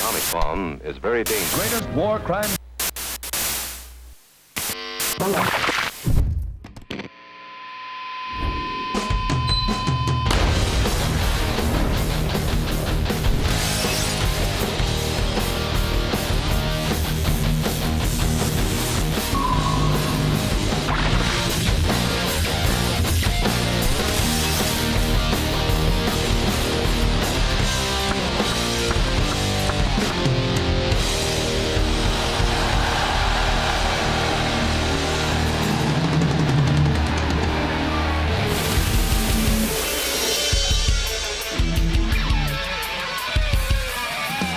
atomic bomb is very dangerous. Greatest war crime.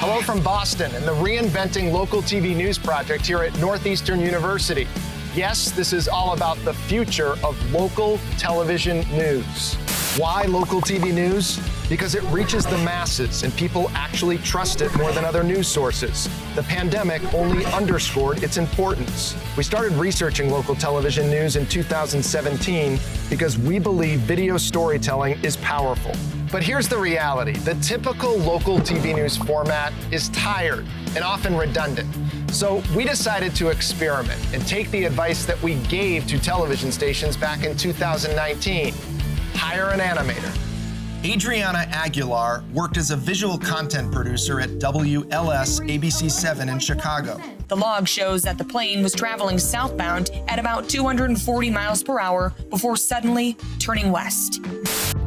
Hello from Boston and the Reinventing Local TV News project here at Northeastern University. Yes, this is all about the future of local television news. Why local TV news? Because it reaches the masses and people actually trust it more than other news sources. The pandemic only underscored its importance. We started researching local television news in 2017 because we believe video storytelling is powerful. But here's the reality. The typical local TV news format is tired and often redundant. So we decided to experiment and take the advice that we gave to television stations back in 2019. Hire an animator. Adriana Aguilar worked as a visual content producer at WLS ABC7 in Chicago. The log shows that the plane was traveling southbound at about 240 miles per hour before suddenly turning west.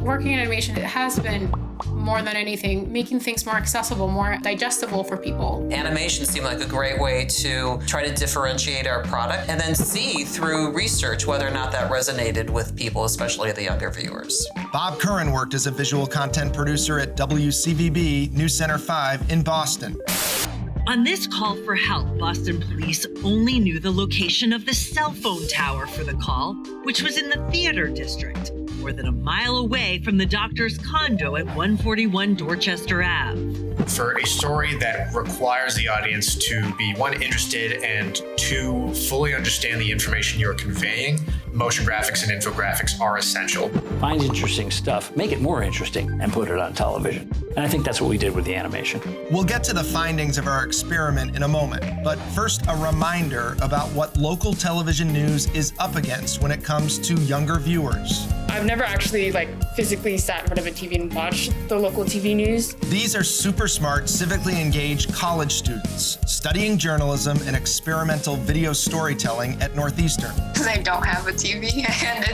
Working in animation, it has been, more than anything, making things more accessible, more digestible for people. Animation seemed like a great way to try to differentiate our product and then see through research whether or not that resonated with people, especially the younger viewers. Bob Curran worked as a visual content producer at WCVB News Center 5 in Boston. On this call for help, Boston police only knew the location of the cell phone tower for the call, which was in the theater district, more than a mile away from the doctor's condo at 141 Dorchester Ave. For a story that requires the audience to be, one, interested, and two, fully understand the information you're conveying, motion graphics and infographics are essential. Find interesting stuff, make it more interesting, and put it on television. And I think that's what we did with the animation. We'll get to the findings of our experiment in a moment, but first a reminder about what local television news is up against when it comes to younger viewers. I've never actually physically sat in front of a TV and watched the local TV news. These are super smart, civically engaged college students studying journalism and experimental video storytelling at Northeastern. Because I don't have a TV and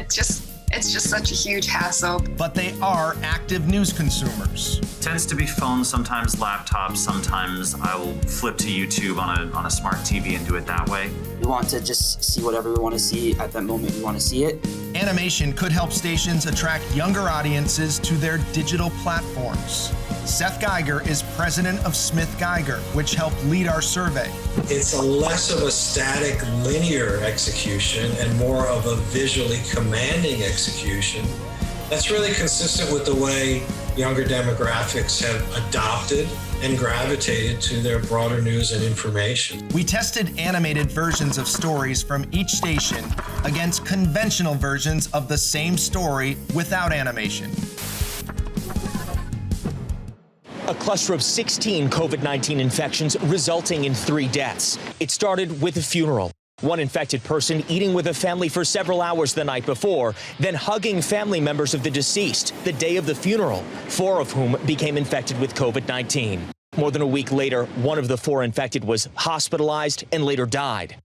it's just such a huge hassle. But they are active news consumers. It tends to be phones, sometimes laptops, sometimes I will flip to YouTube on a smart TV and do it that way. We want to just see whatever we want to see at that moment we want to see it. Animation could help stations attract younger audiences to their digital platforms. Seth Geiger is president of Smith Geiger, which helped lead our survey. It's less of a static linear execution and more of a visually commanding execution. That's really consistent with the way younger demographics have adopted and gravitated to their broader news and information. We tested animated versions of stories from each station against conventional versions of the same story without animation. A cluster of 16 COVID-19 infections resulting in 3 deaths. It started with a funeral. One infected person eating with a family for several hours the night before, then hugging family members of the deceased the day of the funeral, 4 of whom became infected with COVID-19. More than a week later, one of the 4 infected was hospitalized and later died.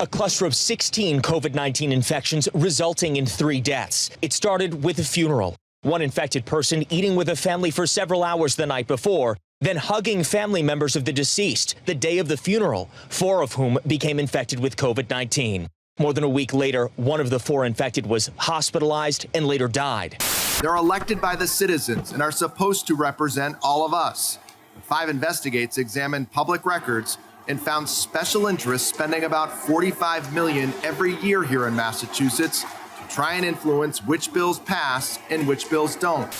A cluster of 16 COVID-19 infections resulting in 3 deaths. It started with a funeral. One infected person eating with a family for several hours the night before, then hugging family members of the deceased the day of the funeral, 4 of whom became infected with COVID-19. More than a week later, one of the 4 infected was hospitalized and later died. They're elected by the citizens and are supposed to represent all of us. 5 investigates examined public records and found special interests spending about $45 million every year here in Massachusetts to try and influence which bills pass and which bills don't.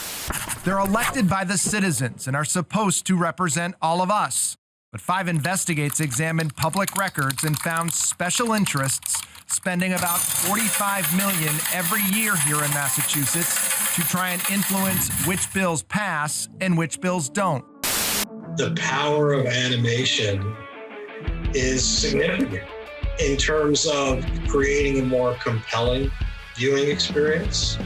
They're elected by the citizens and are supposed to represent all of us. But 5 investigates examined public records and found special interests spending about $45 million every year here in Massachusetts to try and influence which bills pass and which bills don't. the power of animation is significant in terms of creating a more compelling viewing experience.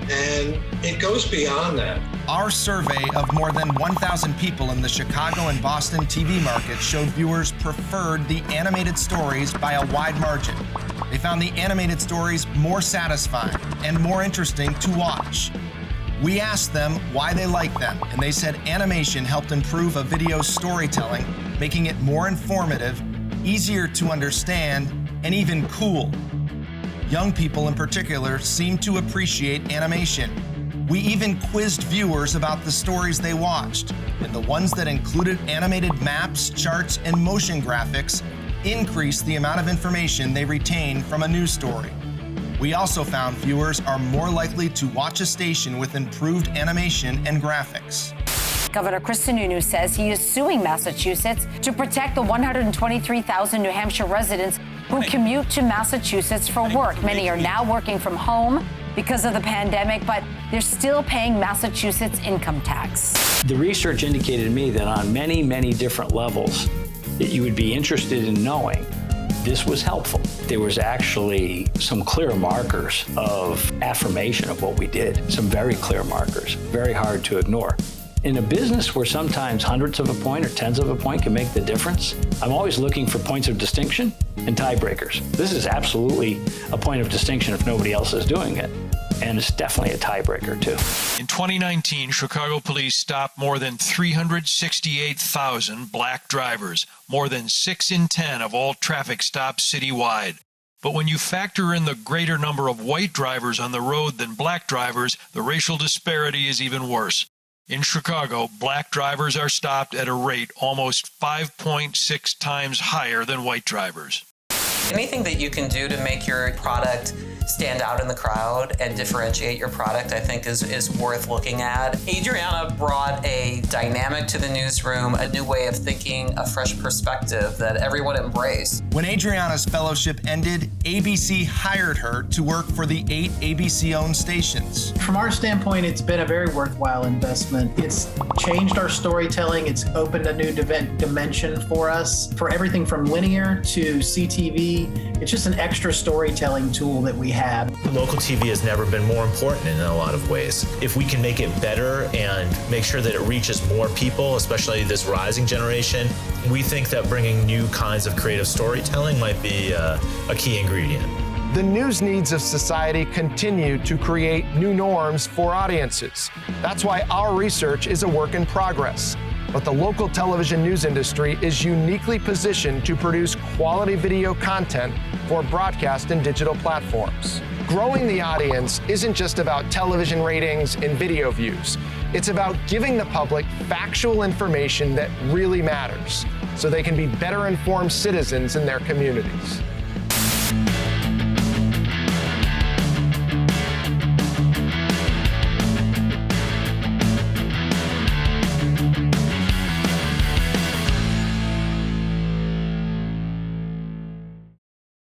And it goes beyond that. Our survey of more than 1,000 people in the Chicago and Boston TV market showed viewers preferred the animated stories by a wide margin. They found the animated stories more satisfying and more interesting to watch. We asked them why they liked them, and they said animation helped improve a video's storytelling, making it more informative, easier to understand, and even cool. Young people in particular seem to appreciate animation. We even quizzed viewers about the stories they watched, and the ones that included animated maps, charts, and motion graphics increased the amount of information they retain from a news story. We also found viewers are more likely to watch a station with improved animation and graphics. Governor Chris Sununu says he is suing Massachusetts to protect the 123,000 New Hampshire residents who commute to Massachusetts for work. Many are now working from home because of the pandemic, but they're still paying Massachusetts income tax. The research indicated to me that on many, many different levels that you would be interested in knowing, this was helpful. There was actually some clear markers of affirmation of what we did, some very clear markers, very hard to ignore. In a business where sometimes hundredths of a point or tenths of a point can make the difference, I'm always looking for points of distinction and tiebreakers. This is absolutely a point of distinction if nobody else is doing it. And it's definitely a tiebreaker, too. In 2019, Chicago police stopped more than 368,000 black drivers, more than 6 in 10 of all traffic stops citywide. But when you factor in the greater number of white drivers on the road than black drivers, the racial disparity is even worse. In Chicago, black drivers are stopped at a rate almost 5.6 times higher than white drivers. Anything that you can do to make your product stand out in the crowd and differentiate your product, I think is worth looking at. Adriana brought a dynamic to the newsroom, a new way of thinking, a fresh perspective that everyone embraced. When Adriana's fellowship ended, ABC hired her to work for the 8 ABC-owned stations. From our standpoint, it's been a very worthwhile investment. It's changed our storytelling. It's opened a new dimension for us. For everything from linear to CTV, it's just an extra storytelling tool that we have. Local TV has never been more important in a lot of ways. If we can make it better and make sure that it reaches more people, especially this rising generation, we think that bringing new kinds of creative storytelling might be a key ingredient. The news needs of society continue to create new norms for audiences. That's why our research is a work in progress. But the local television news industry is uniquely positioned to produce quality video content for broadcast and digital platforms. Growing the audience isn't just about television ratings and video views. It's about giving the public factual information that really matters, so they can be better informed citizens in their communities.